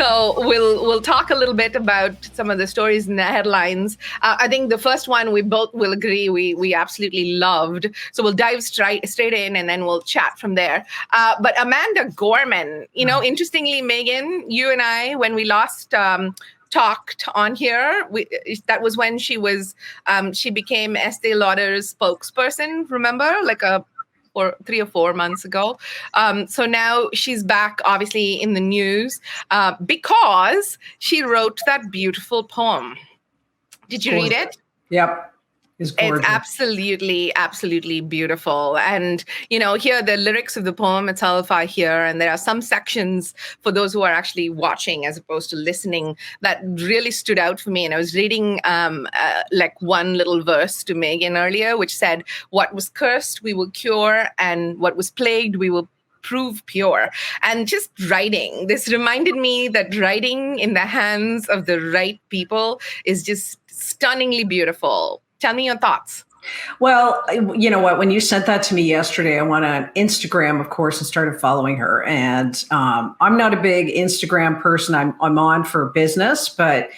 So we'll talk a little bit about some of the stories in the headlines. I think the first one we both will agree we absolutely loved. So we'll dive straight in, and then we'll chat from there. But Amanda Gorman, interestingly, Megan, you and I, when we last talked on here, that was when she became Estee Lauder's spokesperson. Remember, or 3 or 4 months ago. So now she's back, obviously, in the news because she wrote that beautiful poem. Did you read it? Yep. It's absolutely, absolutely beautiful. And, here the lyrics of the poem itself are here. And there are some sections for those who are actually watching as opposed to listening that really stood out for me. And I was reading one little verse to Megan earlier, which said, "What was cursed, we will cure. And what was plagued, we will prove pure." And just writing, this reminded me that writing in the hands of the right people is just stunningly beautiful. Tell me your thoughts. Well, you know what? When you sent that to me yesterday, I went on Instagram, of course, and started following her. And I'm not a big Instagram person. I'm on for business, but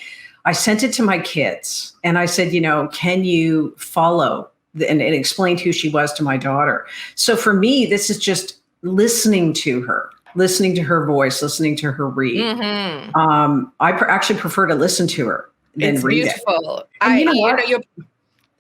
I sent it to my kids. And I said, can you follow? And it explained who she was to my daughter. So for me, this is just listening to her voice, listening to her read. Mm-hmm. I actually prefer to listen to her than read it. It's beautiful.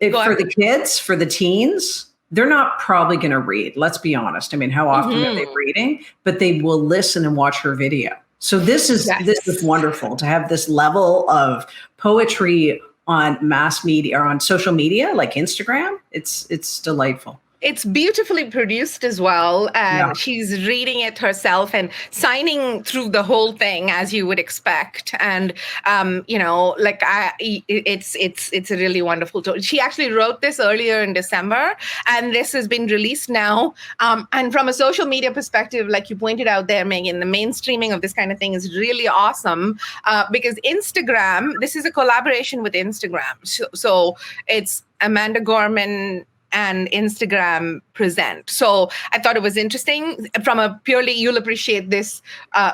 For the kids, for the teens, they're not probably going to read. Let's be honest. I mean, how often are they reading? But they will listen and watch her video. So this is wonderful to have this level of poetry on mass media or on social media like Instagram. It's delightful. It's beautifully produced as well. And she's reading it herself and signing through the whole thing as you would expect. And, it's a really wonderful tool. She actually wrote this earlier in December, and this has been released now. And from a social media perspective, like you pointed out there, Megan, the mainstreaming of this kind of thing is really awesome because Instagram, this is a collaboration with Instagram. So it's Amanda Gorman and Instagram present. So I thought it was interesting from a purely, you'll appreciate this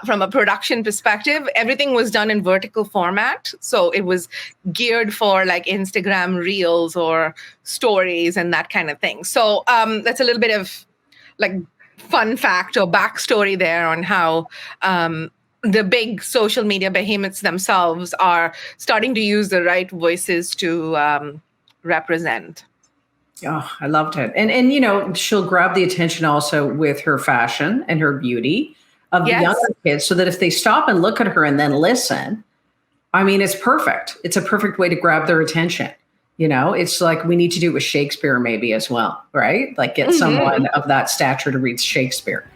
from a production perspective. Everything was done in vertical format. So it was geared for like Instagram reels or stories and that kind of thing. So that's a little bit of like fun fact or backstory there on how the big social media behemoths themselves are starting to use the right voices to represent. Oh, I loved it. And she'll grab the attention also with her fashion and her beauty of the younger kids so that if they stop and look at her and then listen, I mean, it's perfect. It's a perfect way to grab their attention. It's like we need to do it with Shakespeare maybe as well, right? Like get someone of that stature to read Shakespeare.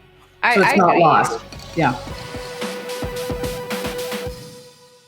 So it's not lost. Yeah.